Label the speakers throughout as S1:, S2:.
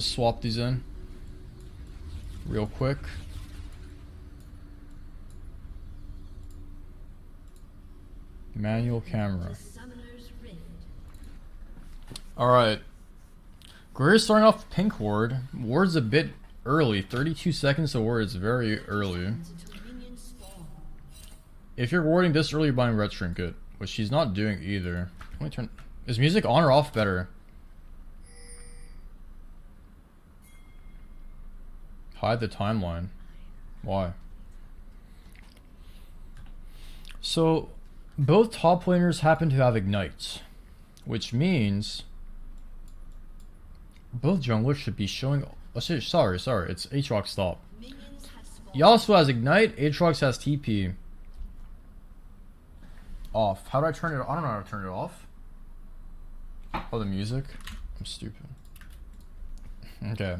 S1: Swap these in real quick. Manual camera. Alright. Greer's starting off pink ward. Ward's a bit early. 32 seconds to ward is very early. If you're warding this early, you're buying red trinket, which she's not doing either. Let me turn. Is music on or off better? Hide the timeline. Why? So, both top laners happen to have ignites, which means both junglers should be showing. Oh, sorry, it's Aatrox stop. Yasuo has ignite, Aatrox has TP. Off. How do I turn it? I don't know how to turn it off. Oh, the music. I'm stupid. Okay.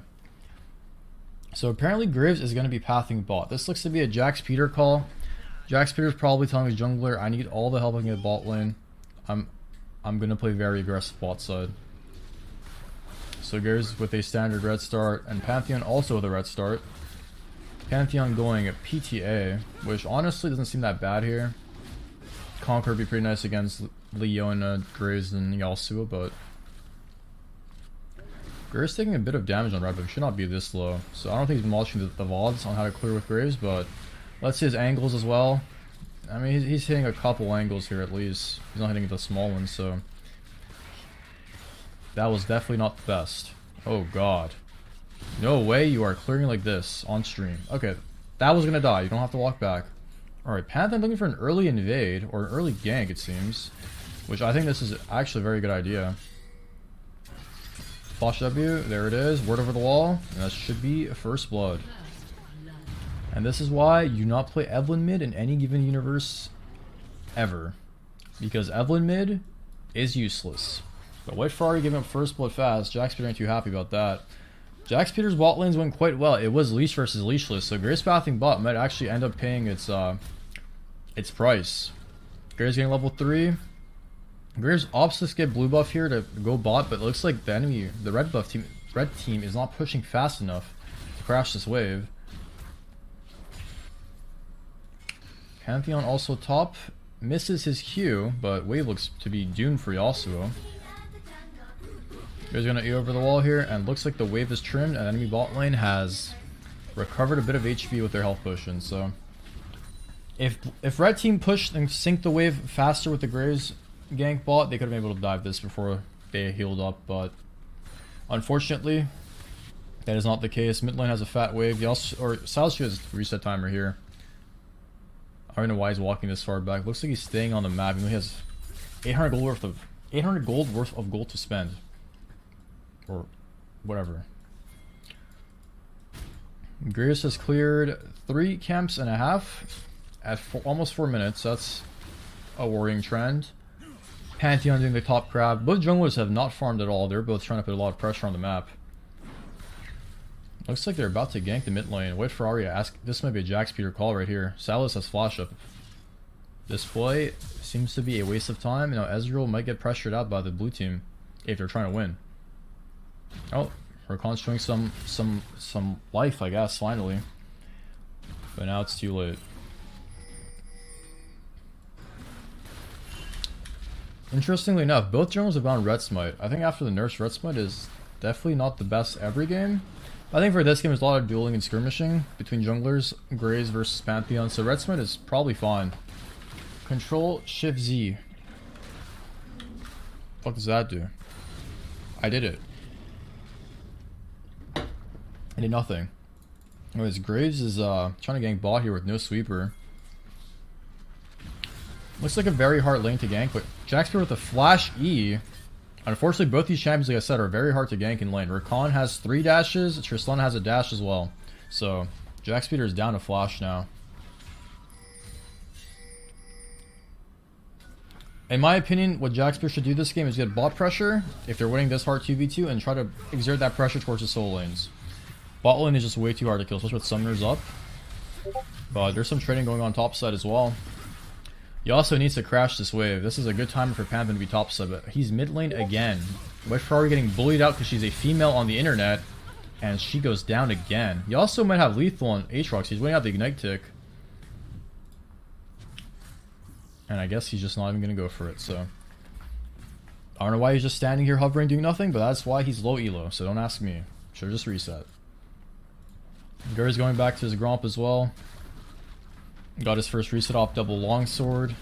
S1: So apparently Graves is going to be pathing bot. This looks to be a Jax Peter call. Jax Peter's probably telling his jungler, I need all the help I can get bot lane. I'm going to play very aggressive bot side. So Graves with a standard red start, and Pantheon also with a red start. Pantheon going at PTA, which honestly doesn't seem that bad here. Conquer would be pretty nice against Leona, Graves, and Yasuo, but Graves taking a bit of damage on red, but should not be this low. So I don't think he's been watching the VODs on how to clear with Graves, but let's see his angles as well. I mean, he's hitting a couple angles here at least. He's not hitting the small ones, so that was definitely not the best. Oh god. No way you are clearing like this on stream. Okay, that was gonna die. You don't have to walk back. Alright, Pantheon looking for an early invade, or an early gank it seems. Which I think this is actually a very good idea. Flash W, there it is, word over the wall, and that should be first blood. And this is why you do not play Evelynn mid in any given universe ever. Because Evelynn mid is useless. But White Ferrari giving up first blood fast, Jax Peter ain't too happy about that. Jax Peter's bot lane's went quite well. It was leash versus leashless, so Graves pathing bot might actually end up paying its price. Graves getting level 3. Graves opts to get blue buff here to go bot, but it looks like the enemy, the red team is not pushing fast enough to crash this wave. Pantheon also top, misses his Q, but wave looks to be doomed for Yasuo. He's gonna E over the wall here, and looks like the wave is trimmed, and enemy bot lane has recovered a bit of HP with their health potion. So, if red team pushed and synced the wave faster with the Graves gank bot, they could have been able to dive this before they healed up. But unfortunately, that is not the case. Mid lane has a fat wave. Sal's has reset timer here. I don't know why he's walking this far back. Looks like he's staying on the map. He has 800 gold worth of gold to spend. Or whatever. Graves has cleared 3 camps and a half at almost 4 minutes. That's a worrying trend. Pantheon doing the top grab. Both junglers have not farmed at all. They're both trying to put a lot of pressure on the map. Looks like they're about to gank the mid lane. White Ferrari this might be a Jax Peter call right here. Salas has flash up. This play seems to be a waste of time. Now Ezreal might get pressured out by the blue team if they're trying to win. Oh, Rakan's showing some life, I guess, finally. But now it's too late. Interestingly enough, both generals have gone Red Smite. I think after the nerfs, Red Smite is definitely not the best every game. I think for this game, there's a lot of dueling and skirmishing between junglers, Graves versus Pantheon, so Red Smite is probably fine. Control Shift Z. What does that do? I did it. I did nothing. Anyways, Graves is trying to gank bot here with no sweeper. Looks like a very hard lane to gank, but Jax Peter with a flash E. Unfortunately, both these champions, like I said, are very hard to gank in lane. Rakan has 3 dashes, Tristan has a dash as well. So, Jax Peter is down to flash now. In my opinion, what Jax Peter should do this game is get bot pressure, if they're winning this hard 2v2, and try to exert that pressure towards the soul lanes. Bot lane is just way too hard to kill, especially with summoners up. But there's some trading going on top side as well. He also needs to crash this wave. This is a good time for Pantheon to be top side, but he's mid lane again. White Ferrari getting bullied out because she's a female on the internet. And she goes down again. He also might have lethal on Aatrox. He's waiting out the Ignite tick. And I guess he's just not even going to go for it, so... I don't know why he's just standing here hovering doing nothing, but that's why he's low elo, so don't ask me. Should've just reset. Gur's going back to his Gromp as well. Got his first reset off double longsword.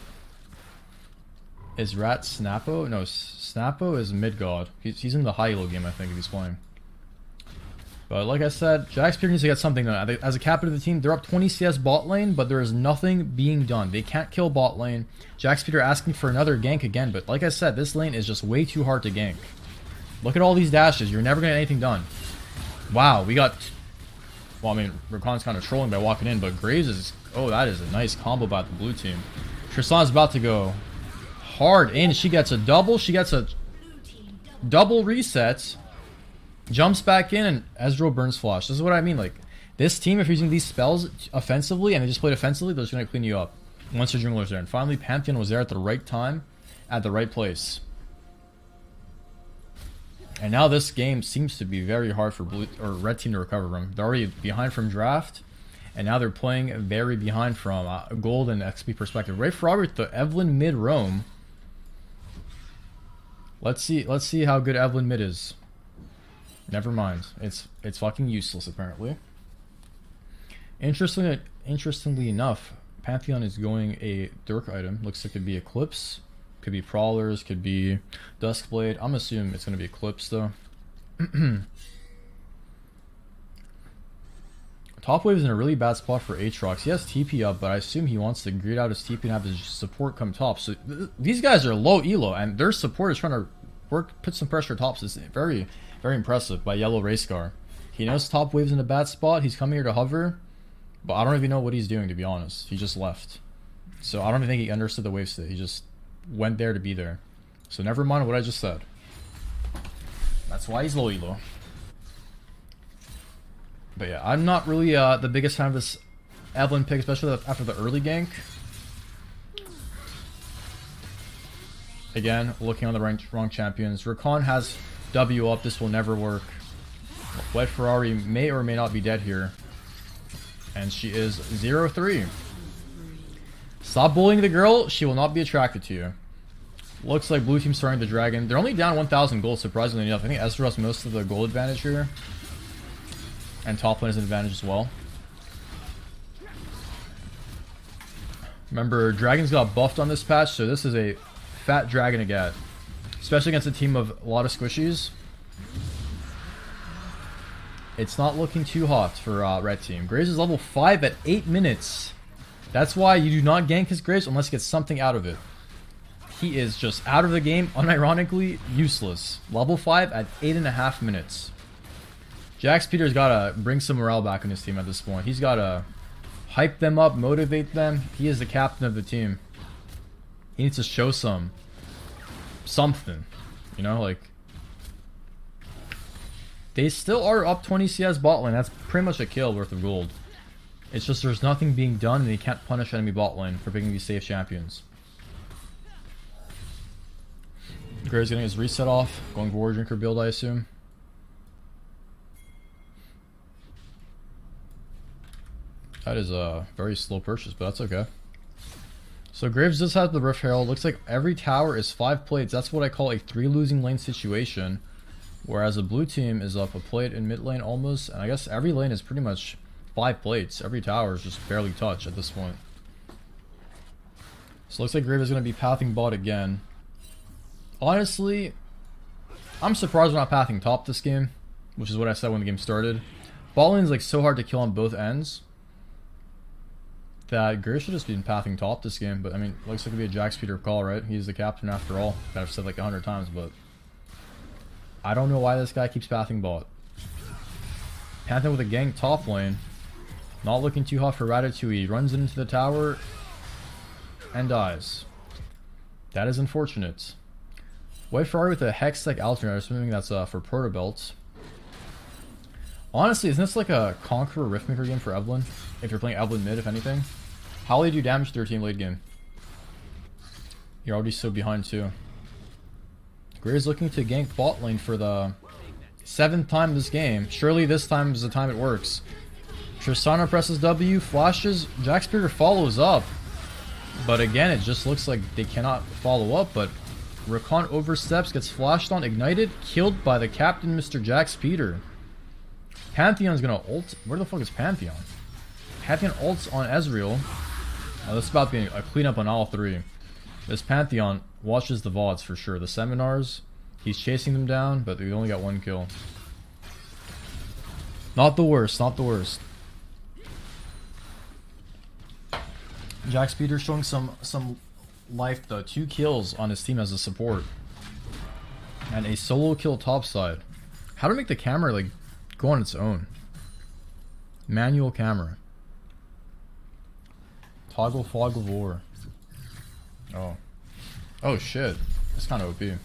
S1: Is Rat Snappo? No, Snappo is mid god. He's in the high elo game, I think, if he's playing. But like I said, Jax Peter needs to get something done. As a captain of the team, they're up 20 CS bot lane, but there is nothing being done. They can't kill bot lane. Jax Peter asking for another gank again, but like I said, this lane is just way too hard to gank. Look at all these dashes. You're never going to get anything done. Wow, we got... Well, I mean, Rakan's kind of trolling by walking in, but Graves is... Oh, that is a nice combo by the blue team. Tristan's about to go hard in. She gets a double. She gets a double reset. Jumps back in, and Ezreal burns flash. This is what I mean. Like, this team, if you're using these spells offensively, and they just played offensively, they're just going to clean you up once your jungler's there. And finally, Pantheon was there at the right time, at the right place. And now this game seems to be very hard for blue or red team to recover from. They're already behind from draft, and now they're playing very behind from gold and XP perspective. Right for Robert, the Evelyn mid roam. Let's see how good Evelyn mid is. Never mind. It's fucking useless apparently. Interestingly enough, Pantheon is going a Dirk item. Looks like it could be Eclipse, could be Prowlers, could be Duskblade. I'm assuming it's gonna be Eclipse though. Top wave is in a really bad spot for Aatrox. He has TP up, but I assume he wants to grid out his TP and have his support come top. So these guys are low elo, and their support is trying to put some pressure tops. It's very impressive by Yellow Racecar. He knows top wave's in a bad spot. He's coming here to hover, but I don't even know what he's doing, to be honest. He just left. So I don't even think he understood the wave state. He just went there to be there. So never mind what I just said. That's why he's low elo. But yeah, I'm not really the biggest fan of this Evelyn pick, especially after the early gank. Again, looking on the wrong champions. Rakan has W up. This will never work. White Ferrari may or may not be dead here. And she is 0-3. Stop bullying the girl. She will not be attracted to you. Looks like blue team's starting the dragon. They're only down 1,000 gold, surprisingly enough. I think Ezreal has most of the gold advantage here. And top lane is an advantage as well. Remember, dragons got buffed on this patch, so this is a fat dragon to get. Especially against a team of a lot of squishies. It's not looking too hot for red team. Graves is level 5 at 8 minutes. That's why you do not gank his Graves unless you get something out of it. He is just out of the game, unironically useless. Level 5 at 8.5 minutes. Jax Peter's gotta bring some morale back in his team at this point. He's gotta hype them up, motivate them. He is the captain of the team. He needs to show something. You know, like... They still are up 20 CS bot lane. That's pretty much a kill worth of gold. It's just there's nothing being done and they can't punish enemy bot lane for picking these safe champions. Graves getting his reset off. Going Warrior Drinker build, I assume. That is a very slow purchase, but that's okay. So Graves does have the Rift Herald. Looks like every tower is 5 plates. That's what I call a 3 losing lane situation. Whereas the blue team is up a plate in mid lane almost. And I guess every lane is pretty much 5 plates. Every tower is just barely touched at this point. So looks like Graves is going to be pathing bot again. Honestly, I'm surprised we're not pathing top this game. Which is what I said when the game started. Bot lane is like so hard to kill on both ends. That Graves should have just been pathing top this game, but I mean, looks like it'd be a Jax Peter call, right? He's the captain after all. That I've said like 100 times, but I don't know why this guy keeps pathing bot. Pantheon with a gank top lane, not looking too hot for Ratatouille. Runs into the tower and dies. That is unfortunate. White Ferrari with a Hex Tech alternate, assuming that's for Proto Belts. Honestly, isn't this like a Conqueror Riftmaker game for Evelyn? If you're playing Evelyn mid, if anything. How will they do damage to their team late game? You're already so behind too. Gray's looking to gank bot lane for the 7th time this game. Surely this time is the time it works. Tristana presses W, flashes. Jack Speeder follows up. But again, it just looks like they cannot follow up. But Rakan oversteps, gets flashed on, ignited, killed by the captain, Mr. Jack Speeder. Pantheon's gonna ult. Where the fuck is Pantheon? Pantheon ults on Ezreal. Oh, this is about being a cleanup on all three. This Pantheon watches the VODs for sure. The seminars, he's chasing them down, but we only got 1 kill. Not the worst, not the worst. Jack Speeder showing some life though. 2 kills on his team as a support. And a solo kill topside. How to make the camera like go on its own. Manual camera. Toggle fog of war. Oh. Oh shit. That's kind of OP. Yeah,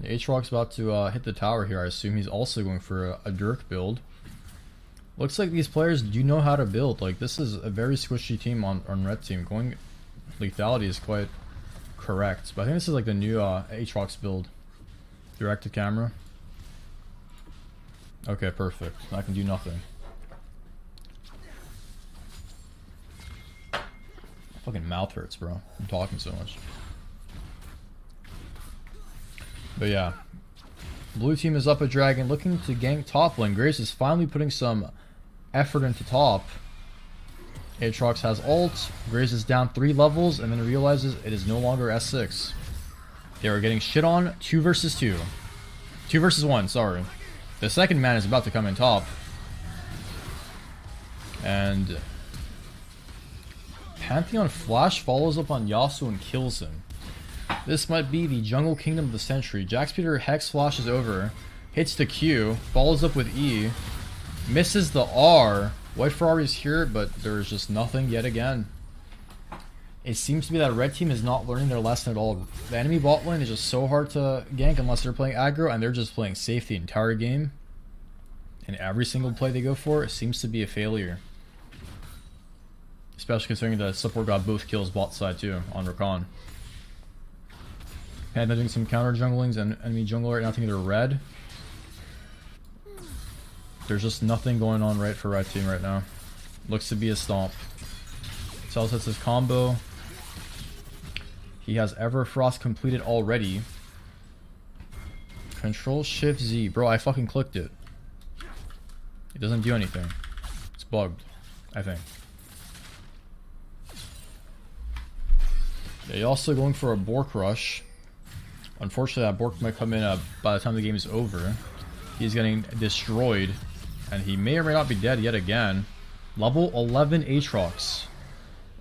S1: Aatrox's about to hit the tower here. I assume he's also going for a Dirk build. Looks like these players do know how to build. Like, this is a very squishy team on red team. Going lethality is quite correct. But I think this is like the new Aatrox build. Direct to camera. Okay, perfect. I can do nothing. Fucking mouth hurts, bro. I'm talking so much. But yeah. Blue team is up a dragon, looking to gank top lane. Graves is finally putting some effort into top. Aatrox has ult. Graves is down 3 levels and then realizes it is no longer S6. They are getting shit on 2 versus 2. 2 versus 1, sorry. The second man is about to come in top. And Pantheon Flash follows up on Yasuo and kills him. This might be the jungle kingdom of the century. Jack Speeder Hex flashes over, hits the Q, follows up with E, misses the R. White Ferrari is here, but there's just nothing yet again. It seems to be that red team is not learning their lesson at all. The enemy bot lane is just so hard to gank unless they're playing aggro, and they're just playing safe the entire game. And every single play they go for, it seems to be a failure. Especially considering the support got both kills bot side too on Rakan. Panda doing some counter junglings and enemy jungler right now. I think they're red. There's just nothing going on right for red team right now. Looks to be a stomp. Cell sets his combo. He has Everfrost completed already. Control Shift Z. Bro, I fucking clicked it. It doesn't do anything. It's bugged, I think. Yeah, you're also going for a Bork rush. Unfortunately, that Bork might come in by the time the game is over. He's getting destroyed. And he may or may not be dead yet again. Level 11 Aatrox.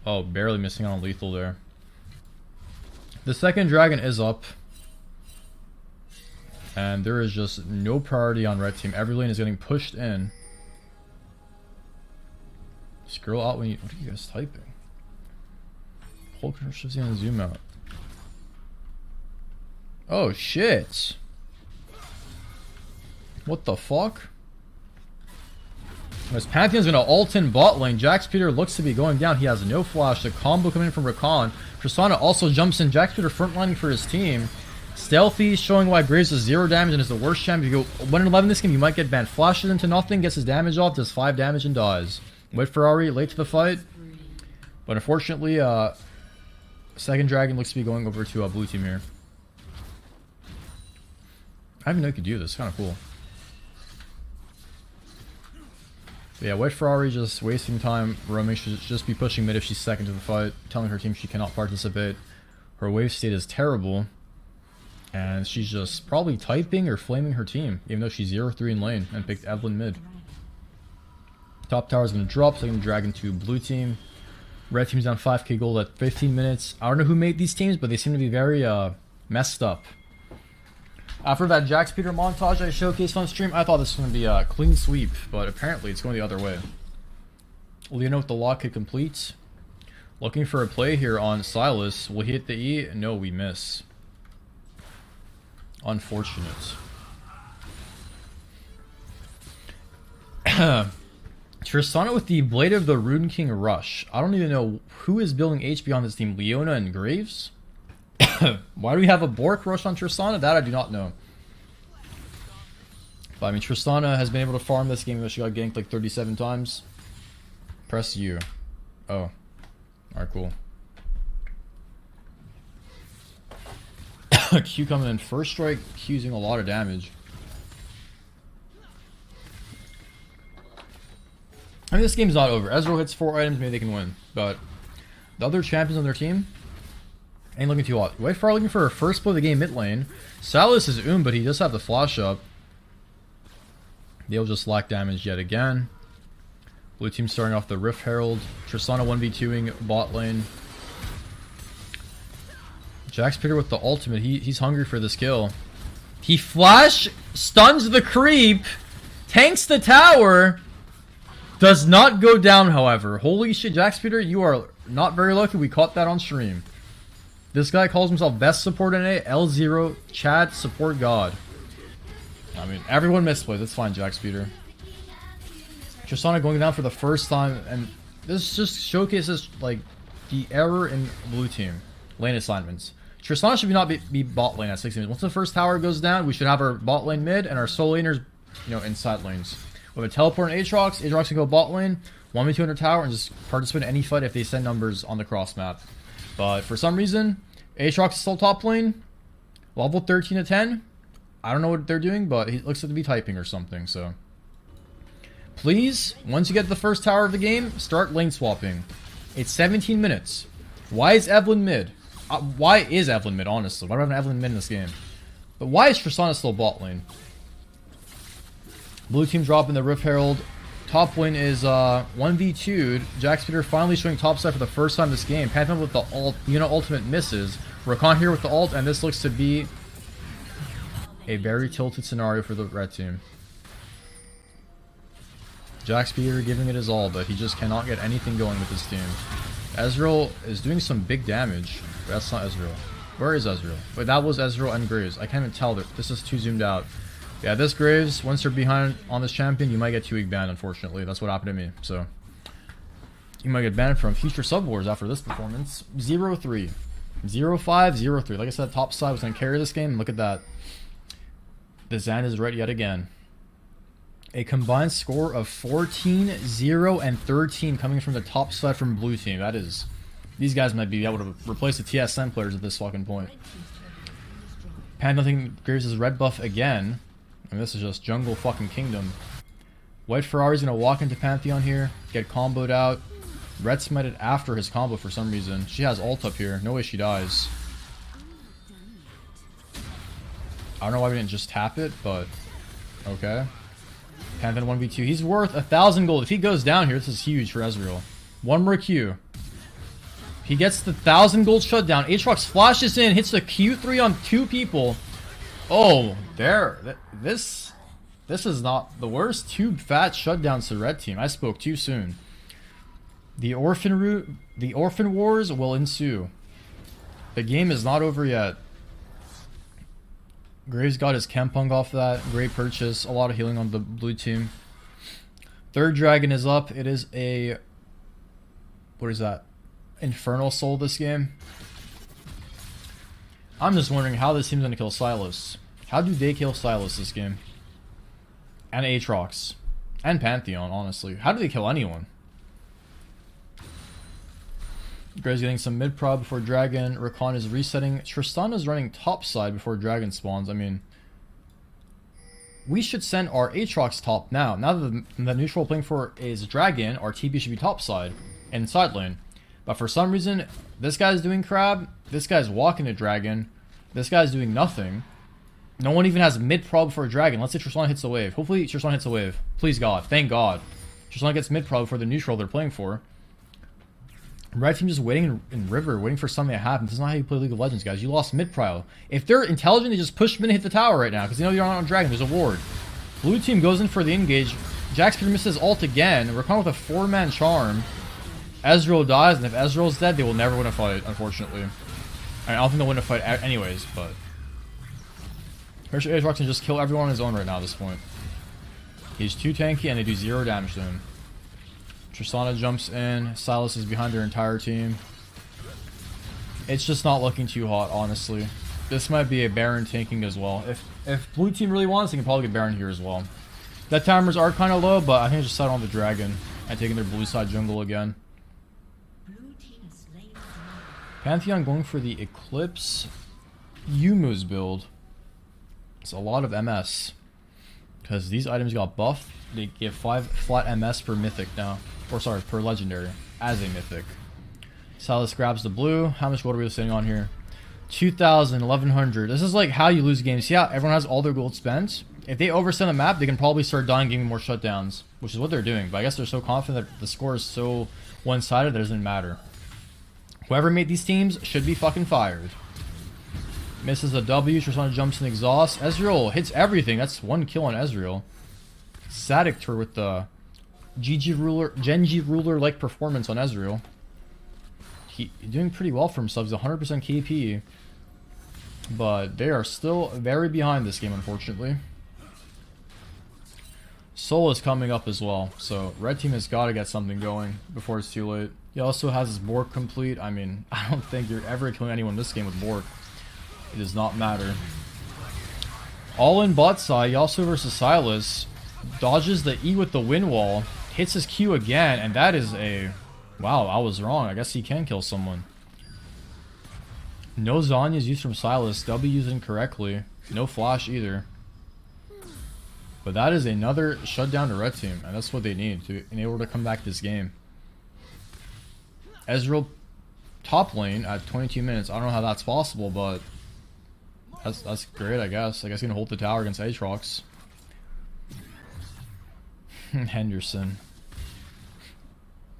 S1: Oh, barely missing on lethal there. The second dragon is up. And there is just no priority on red team. Every lane is getting pushed in. Scroll out when you... What are you guys typing? Hold control shift Z and zoom out. Oh shit. What the fuck? As Pantheon's gonna ult in bot lane, Jack Speeder looks to be going down. He has no flash. The combo coming in from Rakan. Tristana also jumps in. Jack Speeder frontlining for his team. Stealthy, showing why Graves does 0 damage and is the worst champ. If you go 1-11 this game, you might get banned. Flashes into nothing, gets his damage off, does 5 damage and dies. White Ferrari late to the fight. But unfortunately, second dragon looks to be going over to blue team here. I didn't know you could do this. Kind of cool. But yeah, White Ferrari just wasting time. Roaming should just be pushing mid if she's second to the fight. Telling her team she cannot participate. Her wave state is terrible. And she's just probably typing or flaming her team. Even though she's 0-3 in lane and picked Evelyn mid. Top tower is going to drop. Second dragon to blue team. Red team's down 5k gold at 15 minutes. I don't know who made these teams, but they seem to be very messed up. After that Jack Speeder montage I showcased on stream, I thought this was going to be a clean sweep, but apparently it's going the other way. Leona with the lock could complete. Looking for a play here on Silas. Will he hit the E? No, we miss. Unfortunate. Tristana with the Blade of the Rune King Rush. I don't even know who is building HP on this team. Leona and Graves? Why do we have a Bork rush on Tristana? That I do not know. But I mean, Tristana has been able to farm this game, but she got ganked like 37 times. Press U. Oh. Alright, cool. Q coming in first strike, Q using a lot of damage. I mean, this game's not over. Ezreal hits 4 items, maybe they can win. But the other champions on their team ain't looking too hot. White Fire looking for a first play of the game mid lane. Salas is but he does have the flash up. They'll just lack damage yet again. Blue team starting off the Rift Herald. Tristana 1v2ing bot lane. Jax Peter with the ultimate. He's hungry for this kill. He flash stuns the creep. Tanks the tower. Does not go down, however. Holy shit, Jax Peter, you are not very lucky. We caught that on stream. This guy calls himself best support in A. L0 Chad support god. I mean, everyone misplays. It's fine, Jax Peter. Tristana going down for the first time, and this just showcases like the error in blue team lane assignments. Tristana should not be bot lane at 60 minutes. Once the first tower goes down, we should have our bot lane mid and our solo laners, you know, inside lanes. We have a teleport in Aatrox. Aatrox can go bot lane, 1v200 tower, and just participate in any fight if they send numbers on the cross map. But for some reason, Aatrox is still top lane, level 13 to 10. I don't know what they're doing, but he looks like to be typing or something. So please, once you get the first tower of the game, start lane swapping. It's 17 minutes. Why is Evelyn mid? Why is Evelyn mid, honestly? Why do I have an Evelyn mid in this game? But why is Tristana still bot lane? Blue team dropping the Rift Herald. Top lane is 1v2'd. Jax Peter finally showing top side for the first time this game. Pantheon with the ult. Ultimate misses. Rakan here with the ult, and this looks to be a very tilted scenario for the red team. Jax Peter giving it his all, but he just cannot get anything going with his team. Ezreal is doing some big damage. But that's not Ezreal. Where is Ezreal? Wait, that was Ezreal and Graves. I can't even tell. This is too zoomed out. Yeah, this Graves, once you're behind on this champion, you might get 2-week ban, unfortunately. That's what happened to me. So, you might get banned from future sub wars after this performance. 0-3. 0-5, 0-3. Like I said, top side was going to carry this game. Look at that. The Zan is right yet again. A combined score of 14, 0, and 13 coming from the top side from blue team. That is... These guys might be able to replace the TSM players at this fucking point. Pantheon Graves is red buff again. And this is just jungle fucking kingdom. White Ferrari's gonna walk into Pantheon here, get comboed out. Red smited after his combo for some reason. She has ult up here. No way she dies. I don't know why we didn't just tap it, but okay. Pantheon 1v2. He's worth 1,000 gold. If he goes down here, this is huge for Ezreal. One more Q. He gets the 1,000 gold shutdown. Aatrox flashes in, hits the Q3 on 2 people. Oh, there. This is not the worst. 2 fat shutdowns to red team. I spoke too soon. The orphan wars will ensue. The game is not over yet. Graves got his Kempung off that. Great purchase. A lot of healing on the blue team. Third dragon is up. It is a... What is that? Infernal Soul this game. I'm just wondering how this team's going to kill Sylas. How do they kill Sylas this game? And Aatrox. And Pantheon, honestly. How do they kill anyone? Gray's getting some mid-prod before Dragon. Rakan is resetting. Tristana's running top side before Dragon spawns. I mean, we should send our Aatrox top now. Now that the neutral playing for is Dragon, our TP should be top side and side lane. But for some reason, this guy's doing crab. This guy's walking to Dragon. This guy's doing nothing. No one even has mid-prod before Dragon. Let's say Tristana hits the wave. Hopefully Tristana hits the wave. Please God. Thank God. Tristana gets mid-prod for the neutral they're playing for. Red team just waiting in river, waiting for something to happen. This is not how you play League of Legends, guys. You lost mid-prio. If they're intelligent, they just push mid and hit the tower right now because they know you're not on Dragon. There's a ward. Blue team goes in for the engage. Jax Peter misses ult again. Rakan with a 4-man charm. Ezreal dies, and if Ezreal's dead, they will never win a fight, unfortunately. I don't think they'll win a fight anyways, but... Aatrox can just kill everyone on his own right now at this point. He's too tanky, and they do 0 damage to him. Tristana jumps in. Sylas is behind their entire team. It's just not looking too hot, honestly. This might be a Baron tanking as well. If blue team really wants, they can probably get Baron here as well. That timers are kind of low, but I think I just set on the dragon and taking their blue side jungle again. Pantheon going for the Eclipse Yumu's build. It's a lot of MS. Because these items got buffed. They give 5 flat MS per mythic now. Or sorry, per legendary. As a mythic. Salas grabs the blue. How much gold are we sitting on here? 2,000, 1,100. This is like how you lose games. Yeah, everyone has all their gold spent. If they oversend the map, they can probably start dying, giving more shutdowns. Which is what they're doing. But I guess they're so confident that the score is so one-sided that it doesn't matter. Whoever made these teams should be fucking fired. Misses a W. Tristana jumps in exhaust. Ezreal hits everything. That's 1 kill on Ezreal. Sadictor with the Genji ruler like performance on Ezreal. He's doing pretty well for himself. He's 100% KP. But they are still very behind this game, unfortunately. Soul is coming up as well. So red team has got to get something going before it's too late. He also has his Bork complete. I mean, I don't think you're ever killing anyone in this game with Bork. It does not matter. All in bot side, Yasuo versus Sylas. Dodges the E with the wind wall. Hits his Q again, and that is a... Wow, I was wrong. I guess he can kill someone. No Zhonya's used from Sylas. W used incorrectly. No flash either. But that is another shutdown to red team, and that's what they need to enable to come back this game. Ezreal top lane at 22 minutes. I don't know how that's possible, but that's great, I guess. I guess he's gonna hold the tower against Aatrox. Henderson.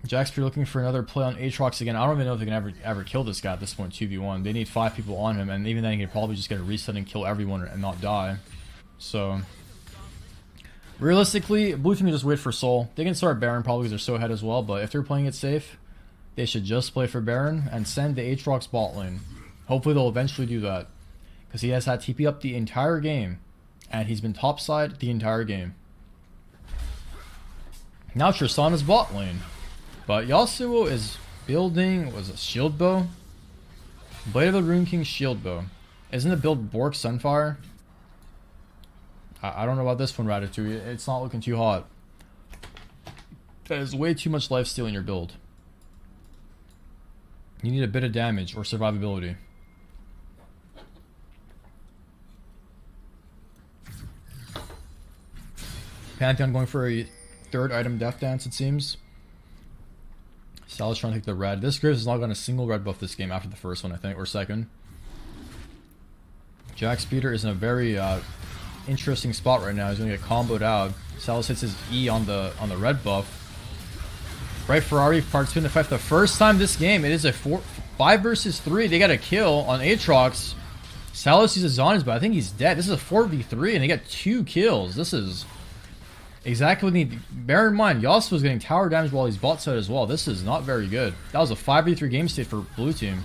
S1: Jax looking for another play on Aatrox again. I don't even know if they can ever kill this guy at this point, 2v1. They need 5 people on him, and even then he can probably just get a reset and kill everyone and not die. So, realistically, blue team can just wait for Soul. They can start Baron probably because they're so ahead as well, but if they're playing it safe, they should just play for Baron and send the Aatrox bot lane. Hopefully they'll eventually do that. Because he has had TP up the entire game. And he's been topside the entire game. Now Tristana's bot lane. But Yasuo is building, was it Shield Bow? Blade of the Rune King Shield Bow. Isn't it build Bork Sunfire? I don't know about this one, Ratatouille. It's not looking too hot. There's way too much lifesteal in your build. You need a bit of damage or survivability. Pantheon going for a 3rd item Death Dance, it seems. Sal's trying to take the red. This Graves has not gotten a single red buff this game after the first one, I think, or second. Jax Peter is in a very interesting spot right now. He's going to get comboed out. Salas hits his E on the red buff. Right, Ferrari participating in the fight for the first time this game. It is a 5 versus 3. They got a kill on Aatrox. Salas uses Zhonya's, but I think he's dead. This is a 4v3, and they got 2 kills. This is exactly what they need. Bear in mind, Yasuo was getting tower damage while he's bot side as well. This is not very good. That was a 5v3 game state for blue team.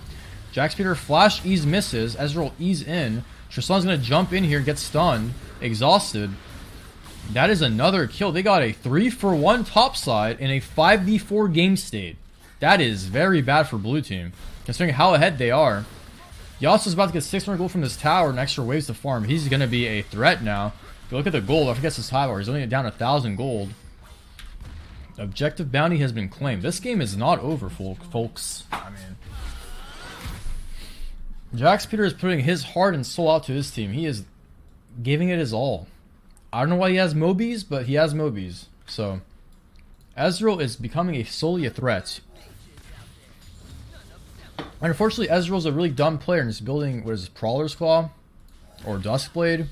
S1: Jax Peter flash E's misses. Ezreal E's in. Tristana's going to jump in here and get stunned. Exhausted. That is another kill. They got a 3-for-1 topside in a 5v4 game state. That is very bad for blue team, considering how ahead they are. Yasuo's about to get 600 gold from this tower and extra waves to farm. He's going to be a threat now. If you look at the gold, I forget his tower. He's only down 1,000 gold. Objective bounty has been claimed. This game is not over, folks. I mean, Jax Peter is putting his heart and soul out to his team. He is giving it his all. I don't know why he has Mobies, but he has Mobies. So, Ezreal is becoming solely a threat. And unfortunately, Ezreal's a really dumb player and is building, what is it, Prowler's Claw? Or Duskblade?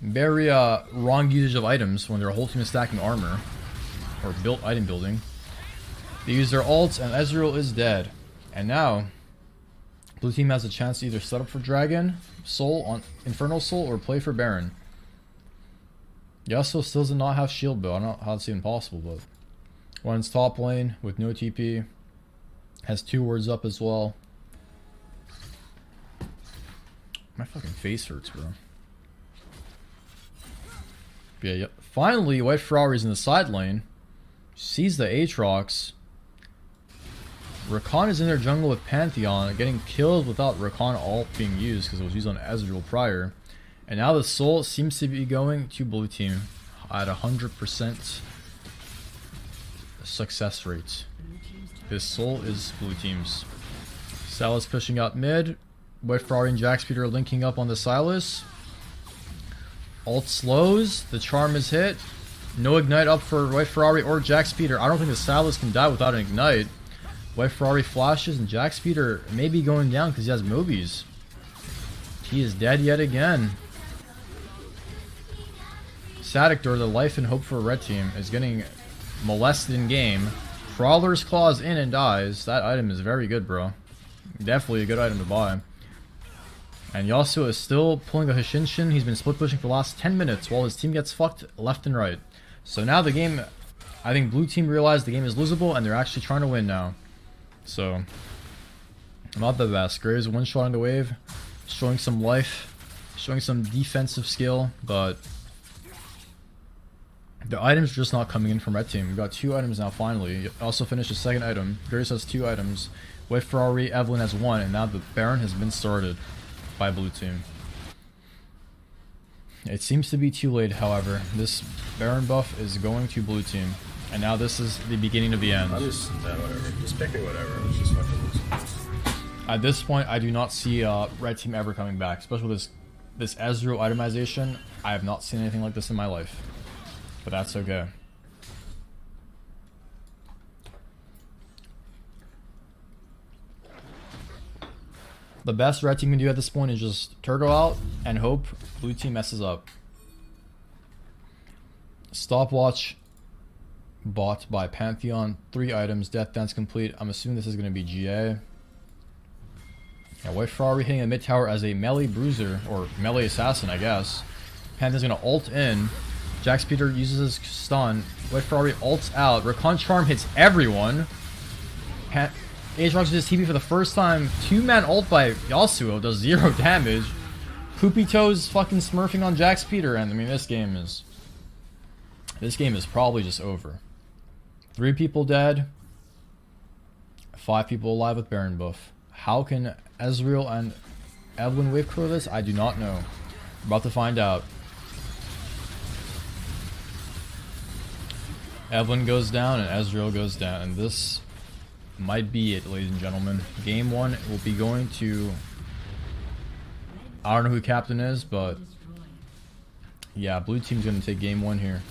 S1: Very wrong usage of items when their whole team is stacking armor. Or built item building. They use their ults and Ezreal is dead. And now, blue team has a chance to either set up for Dragon, Soul, on Infernal Soul, or play for Baron. Yasuo still does not have shield bow. I don't know how it's even possible, but one's top lane with no TP. Has 2 wards up as well. My fucking face hurts, bro. Yeah, yep. Finally, White Ferrari's in the side lane. Sees the Aatrox. Rakan is in their jungle with Pantheon, getting killed without Rakan ult being used because it was used on Ezreal prior. And now the soul seems to be going to blue team at 100% success rate. This soul is blue team's. Silas pushing out mid. White Ferrari and Jack Speed are linking up on the Silas. Alt slows. The charm is hit. No ignite up for White Ferrari or Jack Speeder. I don't think the Silas can die without an ignite. White Ferrari flashes and Jack Speeder may be going down because he has Mobies. He is dead yet again. Sadictor, the life and hope for red team, is getting molested in game. Crawler's Claws in and dies. That item is very good, bro. Definitely a good item to buy. And Yasuo is still pulling a Hashinshin. He's been split pushing for the last 10 minutes while his team gets fucked left and right. So now the game, I think blue team realized the game is losable and they're actually trying to win now. So, not the best. Graves one shot on the wave, showing some life, showing some defensive skill, but the items are just not coming in from red team. We've got 2 items now finally. Also finished the second item. Graves has 2 items. White Ferrari, Evelyn has 1, and now the Baron has been started by blue team. It seems to be too late, however. This Baron buff is going to blue team. And now this is the beginning of the end.
S2: I'll just, whatever. Just pick me whatever. Let's just fucking lose.
S1: At this point, I do not see red team ever coming back. Especially with this Ezreal itemization. I have not seen anything like this in my life. But that's okay. The best red team can do at this point is just turtle out and hope blue team messes up. Stopwatch bought by Pantheon. 3 items. Death Dance complete. I'm assuming this is going to be GA. Yeah, White Ferrari hitting a mid tower as a melee bruiser. Or melee assassin, I guess. Pantheon's going to ult in. Jack Speeder uses his stun. White Ferrari ults out. Recon Charm hits everyone. Aatrox uses TP for the first time. 2-man ult by Yasuo does 0 damage. Poopy Toes fucking smurfing on Jack Speeder, and I mean this game is probably just over. 3 people dead. 5 people alive with Baron buff. How can Ezreal and Evelyn wave clear this? I do not know. We're about to find out. Evelyn goes down and Ezreal goes down, and this might be it, ladies and gentlemen. Game 1 will be going to, I don't know who captain is, but yeah, blue team's going to take game 1 here.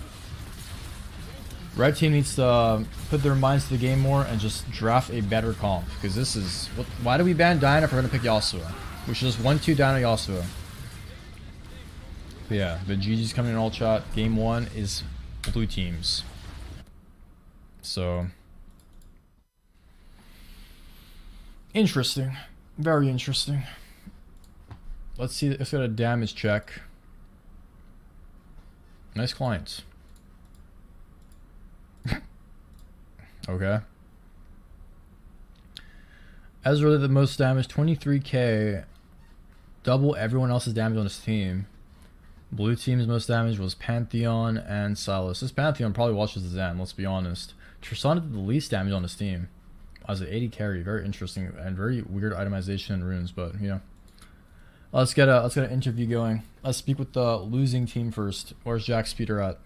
S1: Red team needs to put their minds to the game more and just draft a better comp, because this is, why do we ban Diana if we're going to pick Yasuo? We should just 1-2 Diana Yasuo. But yeah, the GG's coming in all chat. Game 1 is blue teams. So interesting, very interesting. Let's see. Let's get a damage check. Nice clients. Okay. Ezra did the most damage, 23k, double everyone else's damage on his team. Blue team's most damage was Pantheon and Silas. This Pantheon probably watches the Zan, let's be honest. Tristana did the least damage on his team as an 80 carry. Very interesting and very weird itemization in runes, but you know. Let's get an interview going. Let's speak with the losing team first. Where's Jack Speeder at?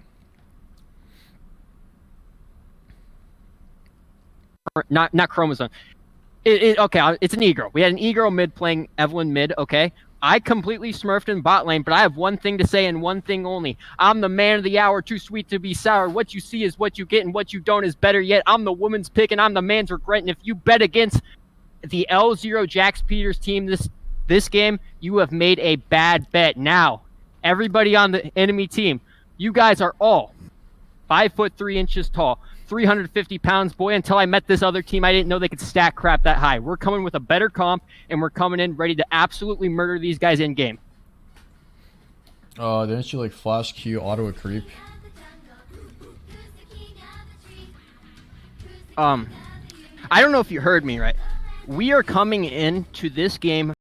S3: Not chromosome. Okay, it's an e-girl. We had an e-girl mid playing Evelyn mid, okay? I completely smurfed in bot lane, but I have one thing to say and one thing only. I'm the man of the hour, too sweet to be sour. What you see is what you get, and what you don't is better yet. I'm the woman's pick, and I'm the man's regret. And if you bet against the L0 Jax Peters team this game, you have made a bad bet. Now, everybody on the enemy team, you guys are all 5'3" tall. 350 pounds, boy, until I met this other team, I didn't know they could stack crap that high. We're coming with a better comp, and we're coming in ready to absolutely murder these guys in game.
S1: Didn't you like flash Q auto a creep?
S3: I don't know if you heard me right. We are coming into this game